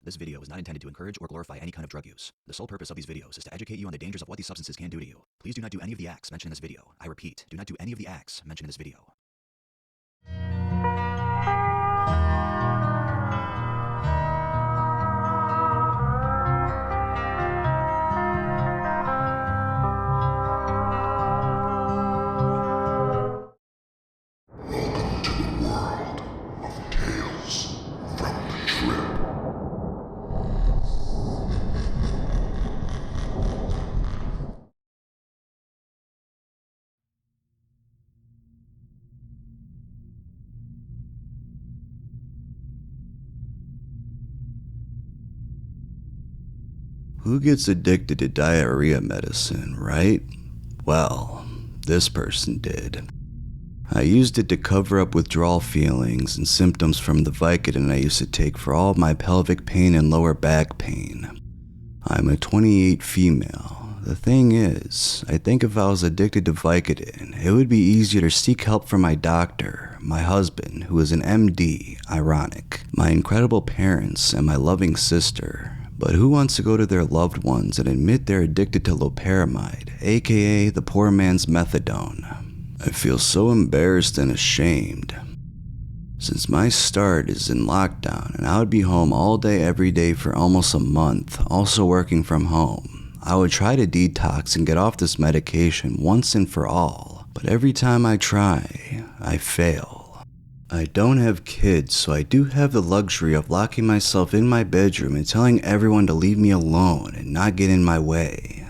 This video is not intended to encourage or glorify any kind of drug use. The sole purpose of these videos is to educate you on the dangers of what these substances can do to you. Please do not do any of the acts mentioned in this video. I repeat, do not do any of the acts mentioned in this video. Who gets addicted to diarrhea medicine, right? Well, this person did. I used it to cover up withdrawal feelings and symptoms from the Vicodin I used to take for all of my pelvic pain and lower back pain. I'm a 28 female. The thing is, I think if I was addicted to Vicodin, it would be easier to seek help from my doctor, my husband, who is an MD, ironic, my incredible parents, and my loving sister. But who wants to go to their loved ones and admit they're addicted to Loperamide, aka the poor man's methadone? I feel so embarrassed and ashamed. Since my start is in lockdown and I would be home all day every day for almost a month, also working from home, I would try to detox and get off this medication once and for all. But every time I try, I fail. I don't have kids, so I do have the luxury of locking myself in my bedroom and telling everyone to leave me alone and not get in my way.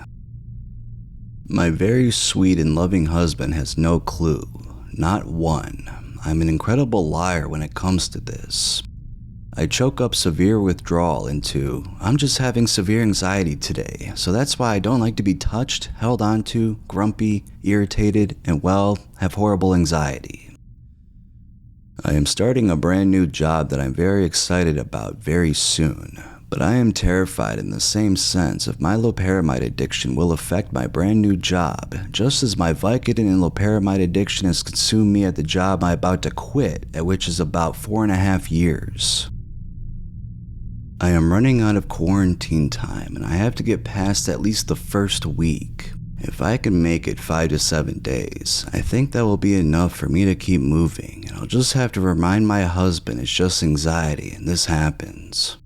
My very sweet and loving husband has no clue, not one. I'm an incredible liar when it comes to this. I choke up severe withdrawal into, I'm just having severe anxiety today, so that's why I don't like to be touched, held onto, grumpy, irritated, and well, have horrible anxiety. I am starting a brand new job that I'm very excited about very soon, but I am terrified in the same sense if my Loperamide addiction will affect my brand new job, just as my Vicodin and Loperamide addiction has consumed me at the job I'm about to quit, at which is about 4.5 years. I am running out of quarantine time and I have to get past at least the first week. If I can make it 5 to 7 days, I think that will be enough for me to keep moving, and I'll just have to remind my husband it's just anxiety and this happens.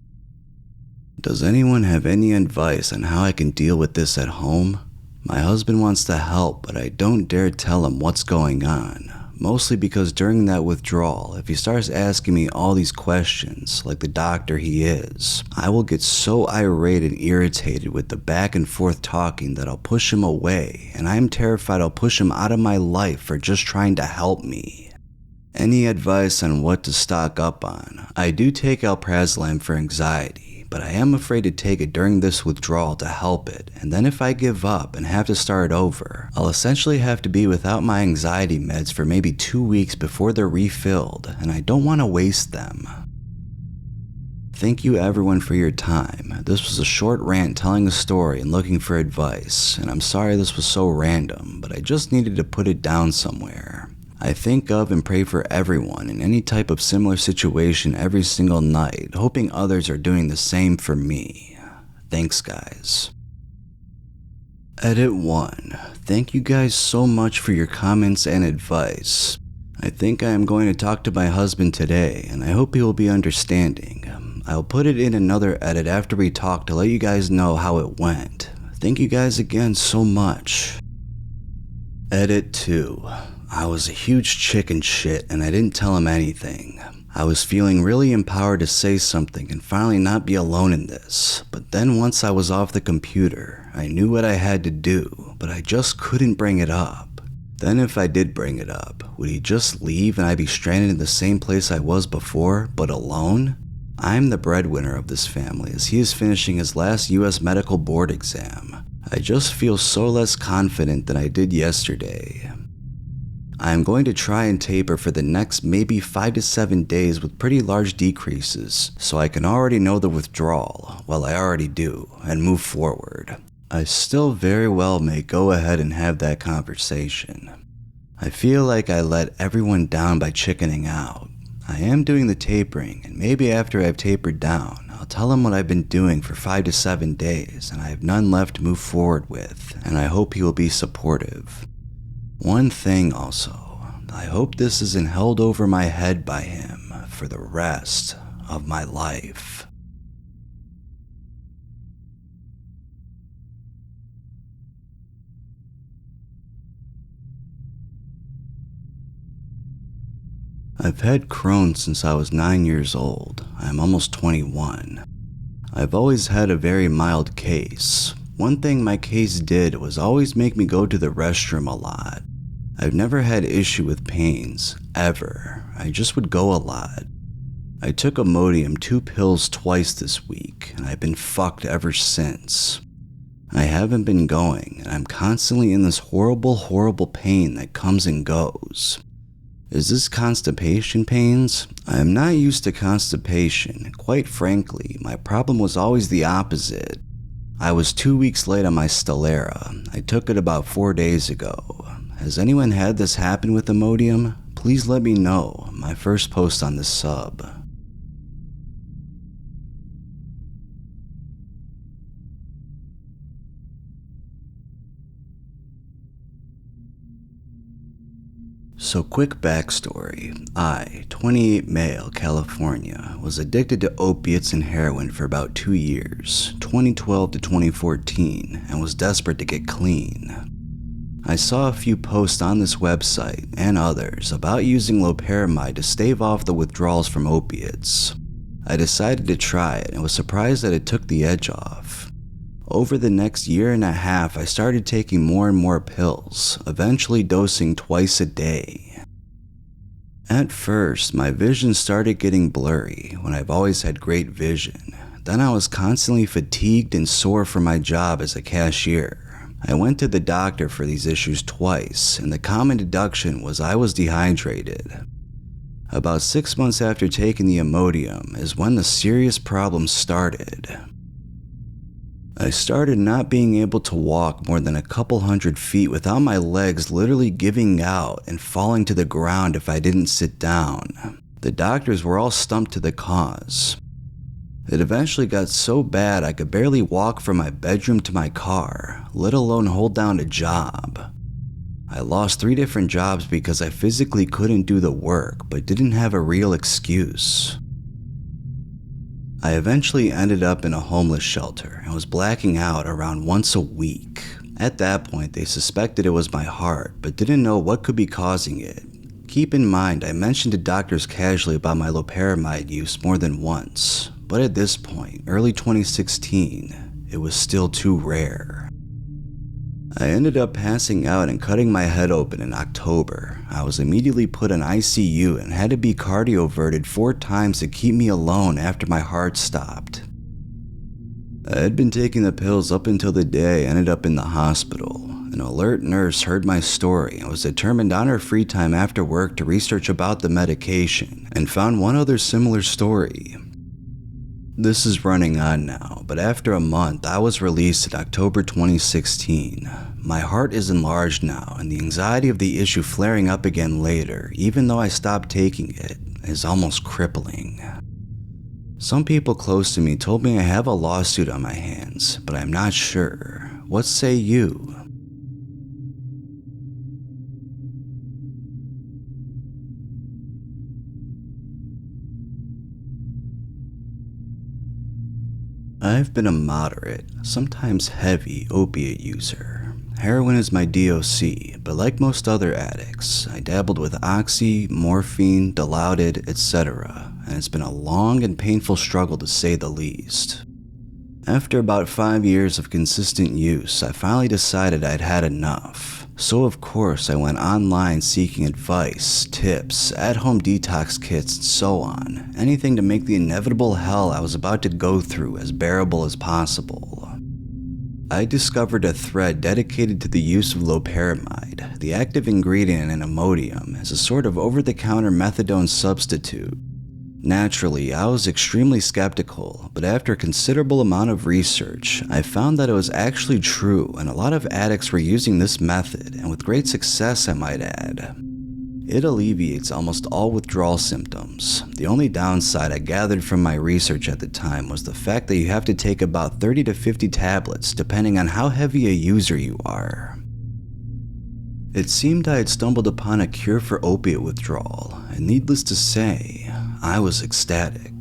Does anyone have any advice on how I can deal with this at home? My husband wants to help, but I don't dare tell him what's going on. Mostly because during that withdrawal, if he starts asking me all these questions, like the doctor he is, I will get so irate and irritated with the back and forth talking that I'll push him away, and I am terrified I'll push him out of my life for just trying to help me. Any advice on what to stock up on? I do take alprazolam for anxiety, but I am afraid to take it during this withdrawal to help it, and then if I give up and have to start over, I'll essentially have to be without my anxiety meds for maybe 2 weeks before they're refilled, and I don't want to waste them. Thank you everyone for your time. This was a short rant telling a story and looking for advice, and I'm sorry this was so random, but I just needed to put it down somewhere. I think of and pray for everyone in any type of similar situation every single night, hoping others are doing the same for me. Thanks, guys. Edit 1. Thank you guys so much for your comments and advice. I think I am going to talk to my husband today, and I hope he will be understanding. I'll put it in another edit after we talk to let you guys know how it went. Thank you guys again so much. Edit 2. I was a huge chicken shit and I didn't tell him anything. I was feeling really empowered to say something and finally not be alone in this. But then once I was off the computer, I knew what I had to do, but I just couldn't bring it up. Then if I did bring it up, would he just leave and I'd be stranded in the same place I was before, but alone? I'm the breadwinner of this family as he is finishing his last US medical board exam. I just feel so less confident than I did yesterday. I am going to try and taper for the next maybe 5 to 7 days with pretty large decreases, so I can already know the withdrawal, well I already do, and move forward. I still very well may go ahead and have that conversation. I feel like I let everyone down by chickening out. I am doing the tapering, and maybe after I've tapered down, I'll tell him what I've been doing for 5 to 7 days, and I have none left to move forward with, and I hope he will be supportive. One thing also, I hope this isn't held over my head by him for the rest of my life. I've had Crohn's since I was 9 years old. I am almost 21. I've always had a very mild case. One thing my case did was always make me go to the restroom a lot. I've never had issue with pains, ever. I just would go a lot. I took Imodium 2 pills twice this week, and I've been fucked ever since. I haven't been going, and I'm constantly in this horrible pain that comes and goes. Is this constipation pains? I am not used to constipation. Quite frankly, my problem was always the opposite. I was 2 weeks late on my Stellara. I took it about 4 days ago. Has anyone had this happen with Imodium? Please let me know. My first post on this sub. So quick backstory. I, 28 male, California, was addicted to opiates and heroin for about 2 years, 2012 to 2014, and was desperate to get clean. I saw a few posts on this website, and others, about using Loperamide to stave off the withdrawals from opiates. I decided to try it and was surprised that it took the edge off. Over the next year and a half, I started taking more and more pills, eventually dosing twice a day. At first, my vision started getting blurry when I've always had great vision. Then I was constantly fatigued and sore from my job as a cashier. I went to the doctor for these issues twice, and the common deduction was I was dehydrated. About 6 months after taking the Imodium is when the serious problems started. I started not being able to walk more than a couple hundred feet without my legs literally giving out and falling to the ground if I didn't sit down. The doctors were all stumped to the cause. It eventually got so bad I could barely walk from my bedroom to my car, let alone hold down a job. I lost 3 different jobs because I physically couldn't do the work but didn't have a real excuse. I eventually ended up in a homeless shelter and was blacking out around once a week. At that point, they suspected it was my heart, but didn't know what could be causing it. Keep in mind, I mentioned to doctors casually about my Loperamide use more than once, but at this point, early 2016, it was still too rare. I ended up passing out and cutting my head open in October. I was immediately put in ICU and had to be cardioverted 4 times to keep me alone after my heart stopped. I had been taking the pills up until the day I ended up in the hospital. An alert nurse heard my story and was determined on her free time after work to research about the medication and found one other similar story. This is running on now, but after a month, I was released in October 2016. My heart is enlarged now, and the anxiety of the issue flaring up again later, even though I stopped taking it, is almost crippling. Some people close to me told me I have a lawsuit on my hands, but I'm not sure. What say you? I've been a moderate, sometimes heavy opiate user. Heroin is my DOC, but like most other addicts, I dabbled with oxy, morphine, Dilaudid, etc., and it's been a long and painful struggle to say the least. After about 5 years of consistent use, I finally decided I'd had enough. So of course I went online seeking advice, tips, at-home detox kits, and so on. Anything to make the inevitable hell I was about to go through as bearable as possible. I discovered a thread dedicated to the use of Loperamide, the active ingredient in Imodium, as a sort of over-the-counter methadone substitute. Naturally, I was extremely skeptical, but after a considerable amount of research, I found that it was actually true and a lot of addicts were using this method, and with great success I might add. It alleviates almost all withdrawal symptoms. The only downside I gathered from my research at the time was the fact that you have to take about 30 to 50 tablets depending on how heavy a user you are. It seemed I had stumbled upon a cure for opiate withdrawal, and needless to say, I was ecstatic.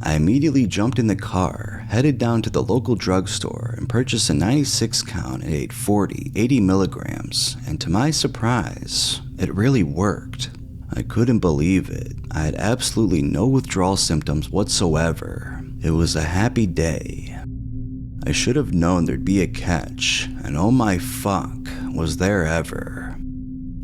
I immediately jumped in the car, headed down to the local drugstore, and purchased a 96 count at 840, 80 milligrams, and to my surprise, it really worked. I couldn't believe it. I had absolutely no withdrawal symptoms whatsoever. It was a happy day. I should have known there'd be a catch, and oh my fuck, was there ever.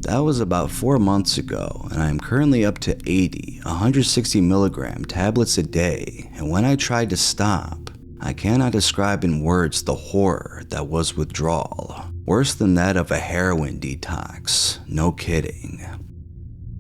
That was about 4 months ago, and I am currently up to 80, 160 milligram tablets a day, and when I tried to stop, I cannot describe in words the horror that was withdrawal. Worse than that of a heroin detox, no kidding.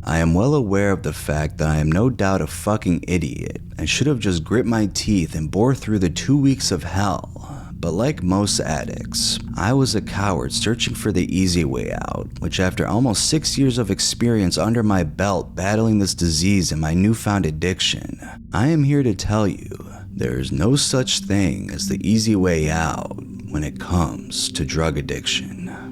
I am well aware of the fact that I am no doubt a fucking idiot and should have just grit my teeth and bore through the 2 weeks of hell. But like most addicts, I was a coward searching for the easy way out, which after almost 6 years of experience under my belt battling this disease and my newfound addiction, I am here to tell you there is no such thing as the easy way out when it comes to drug addiction.